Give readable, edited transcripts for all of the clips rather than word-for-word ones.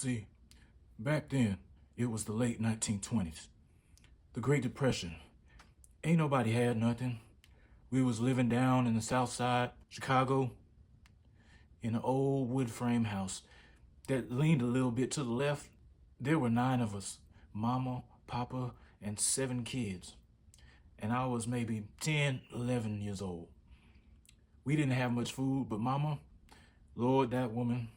See, back then, it was the late 1920s. The Great Depression. Ain't nobody had nothing. We was living down in the south side, Chicago, in an old wood frame house that leaned a little bit to the left. There were 9 of us, mama, papa, and 7 kids. And I was maybe 10, 11 years old. We didn't have much food, but mama, Lord, that woman,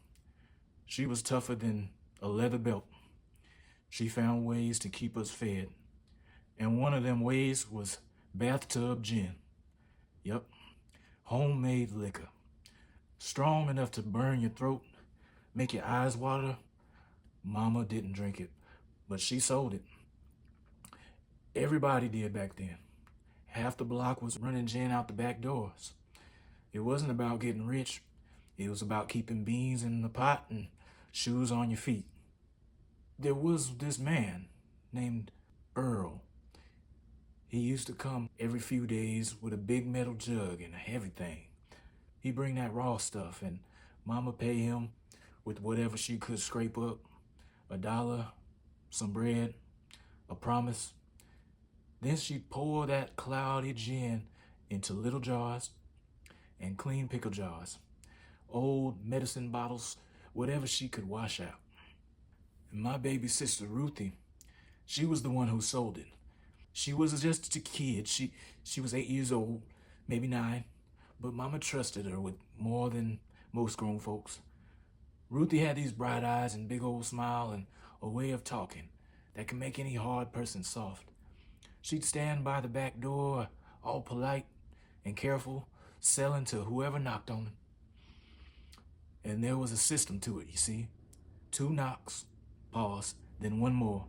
she was tougher than a leather belt. She found ways to keep us fed. And one of them ways was bathtub gin. Yep, homemade liquor. Strong enough to burn your throat, make your eyes water. Mama didn't drink it, but she sold it. Everybody did back then. Half the block was running gin out the back doors. It wasn't about getting rich. It was about keeping beans in the pot and shoes on your feet. There was this man named Earl. He used to come every few days with a big metal jug and everything. He'd bring that raw stuff and mama pay him with whatever she could scrape up. $1, some bread, a promise. Then she'd pour that cloudy gin into little jars and clean pickle jars, old medicine bottles, whatever she could wash out. And my baby sister, Ruthie, she was the one who sold it. She was just a kid. She was 8 years old, maybe 9, but mama trusted her with more than most grown folks. Ruthie had these bright eyes and big old smile and a way of talking that can make any hard person soft. She'd stand by the back door, all polite and careful, selling to whoever knocked on it. And there was a system to it, you see. 2 knocks, pause, then 1 more.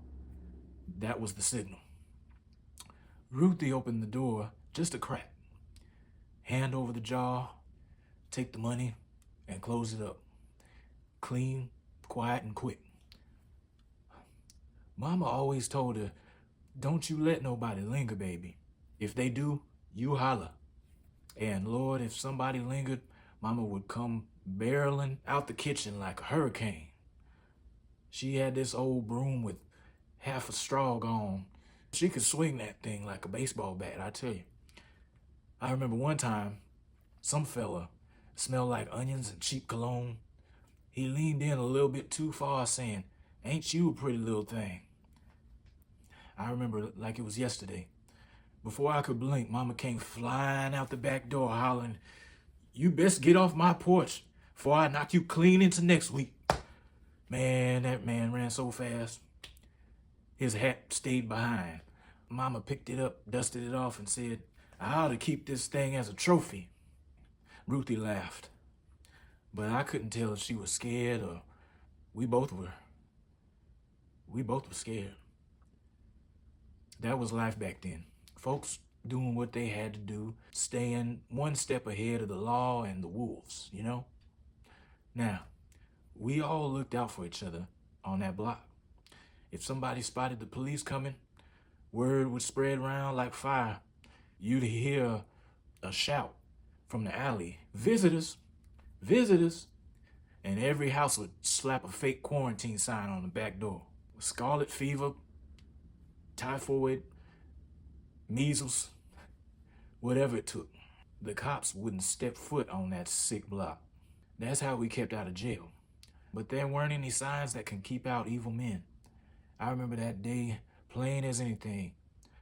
That was the signal. Ruthie opened the door just a crack. Hand over the jar, take the money, and close it up. Clean, quiet, and quick. Mama always told her, don't you let nobody linger, baby. If they do, you holler. And Lord, if somebody lingered, Mama would come barreling out the kitchen like a hurricane. She had this old broom with half a straw gone. She could swing that thing like a baseball bat, I tell you. I remember one time, some fella smelled like onions and cheap cologne. He leaned in a little bit too far saying, ain't you a pretty little thing? I remember it like it was yesterday. Before I could blink, Mama came flying out the back door hollering, you best get off my porch before I knock you clean into next week. Man, that man ran so fast. His hat stayed behind. Mama picked it up, dusted it off, and said, I ought to keep this thing as a trophy. Ruthie laughed, but I couldn't tell if she was scared or we both were. We both were scared. That was life back then. Folks doing what they had to do, staying 1 step ahead of the law and the wolves, you know? Now, we all looked out for each other on that block. If somebody spotted the police coming, word would spread around like fire. You'd hear a shout from the alley, visitors, visitors, and every house would slap a fake quarantine sign on the back door. Scarlet fever, typhoid, measles, whatever it took. The cops wouldn't step foot on that sick block. That's how we kept out of jail. But there weren't any signs that can keep out evil men. I remember that day, plain as anything,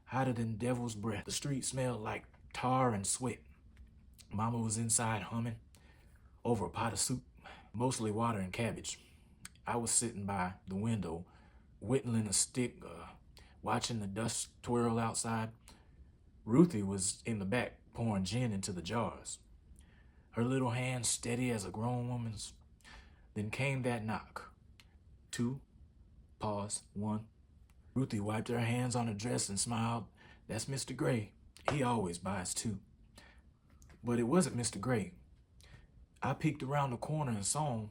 hotter than devil's breath. The street smelled like tar and sweat. Mama was inside humming over a pot of soup, mostly water and cabbage. I was sitting by the window, whittling a stick, watching the dust twirl outside. Ruthie was in the back pouring gin into the jars, her little hand steady as a grown woman's. Then came that knock. 2, pause, 1. Ruthie wiped her hands on her dress and smiled. That's Mr. Gray. He always buys 2. But it wasn't Mr. Gray. I peeked around the corner and saw him.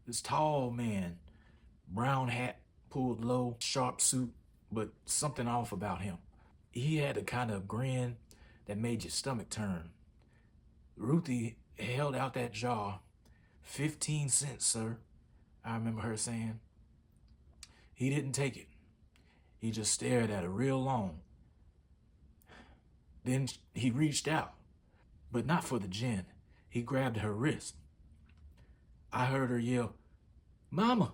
This tall man, brown hat, pulled low, sharp suit, but something off about him. He had a kind of grin that made your stomach turn. Ruthie held out that jar. 15 cents, sir, I remember her saying. He didn't take it. He just stared at her real long. Then he reached out, but not for the gin. He grabbed her wrist. I heard her yell, "Mama!"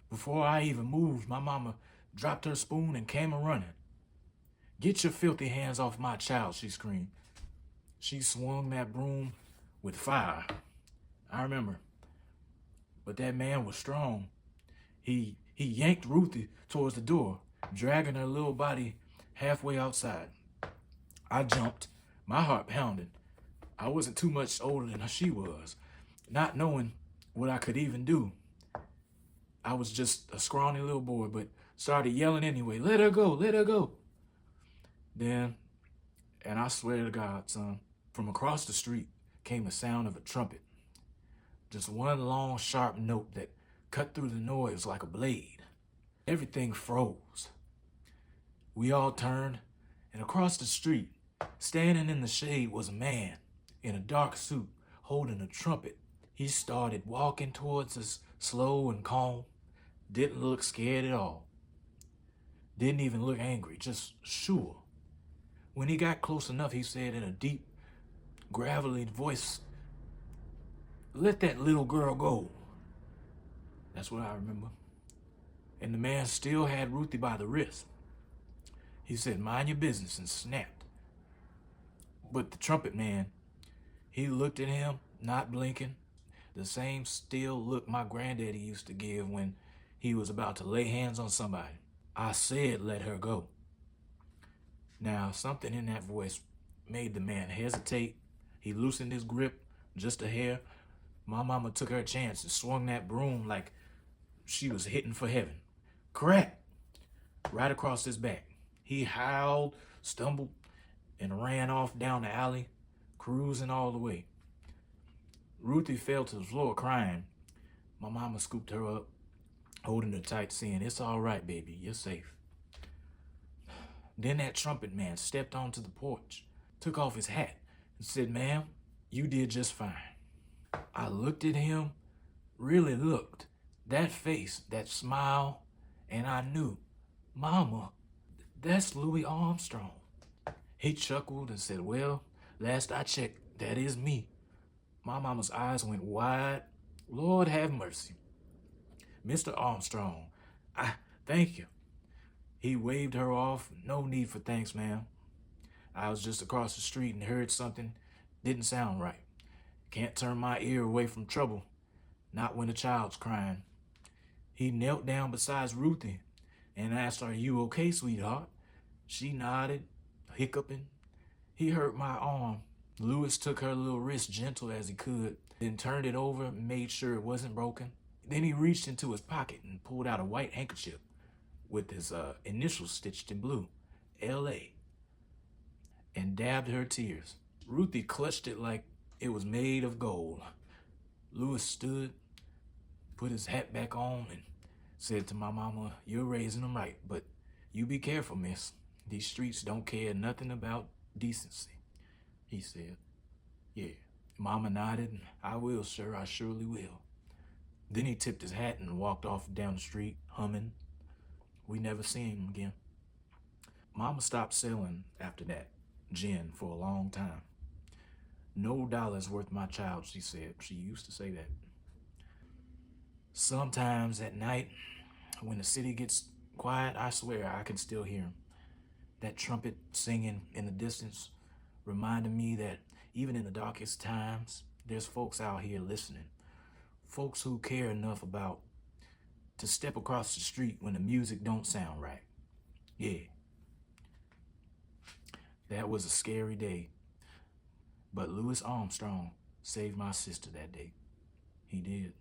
Before I even moved, my mama dropped her spoon and came a-running. "Get your filthy hands off my child," she screamed. She swung that broom with fire. I remember. But that man was strong. He yanked Ruthie towards the door, dragging her little body halfway outside. I jumped, my heart pounding. I wasn't too much older than she was, not knowing what I could even do. I was just a scrawny little boy, but started yelling anyway, "Let her go, let her go." Then, and I swear to God, son, from across the street came the sound of a trumpet. Just one long, sharp note that cut through the noise like a blade. Everything froze. We all turned, and across the street, standing in the shade, was a man in a dark suit holding a trumpet. He started walking towards us, slow and calm. Didn't look scared at all. Didn't even look angry, just sure. When he got close enough, he said in a deep, gravelly voice, "Let that little girl go." That's what I remember. And the man still had Ruthie by the wrist. He said, "Mind your business," and snapped. But the trumpet man, he looked at him, not blinking, the same still look my granddaddy used to give when he was about to lay hands on somebody. I said, "Let her go." Now, something in that voice made the man hesitate. He loosened his grip just a hair. My mama took her chance and swung that broom like she was hitting for heaven. Crack! Right across his back. He howled, stumbled, and ran off down the alley, cruising all the way. Ruthie fell to the floor crying. My mama scooped her up, holding her tight, saying, "It's all right, baby, you're safe." Then that trumpet man stepped onto the porch, took off his hat, and said, "Ma'am, you did just fine." I looked at him, really looked. That face, that smile, and I knew, "Mama, that's Louis Armstrong." He chuckled and said, "Well, last I checked, that is me." My mama's eyes went wide. Lord have mercy. "Mr. Armstrong, I thank you." He waved her off. "No need for thanks, ma'am. I was just across the street and heard something didn't sound right. Can't turn my ear away from trouble, not when a child's crying." He knelt down beside Ruthie and asked, "Are you okay, sweetheart?" She nodded, hiccuping. He hurt my arm. Louis took her little wrist gentle as he could, then turned it over and made sure it wasn't broken. Then he reached into his pocket and pulled out a white handkerchief with his initials stitched in blue, L.A., and dabbed her tears. Ruthie clutched it like it was made of gold. Louis stood, put his hat back on, and said to my mama, "You're raising them right, but you be careful, miss. These streets don't care nothing about decency," he said. "Yeah." Mama nodded. "I will, sir. I surely will." Then he tipped his hat and walked off down the street, humming. We never seen him again. Mama stopped selling after that gin for a long time. "No dollar's worth my child," she said. She used to say that. Sometimes at night, when the city gets quiet, I swear I can still hear him. That trumpet singing in the distance reminded me that even in the darkest times, there's folks out here listening. Folks who care enough about to step across the street when the music don't sound right. Yeah. That was a scary day. But Louis Armstrong saved my sister that day. He did.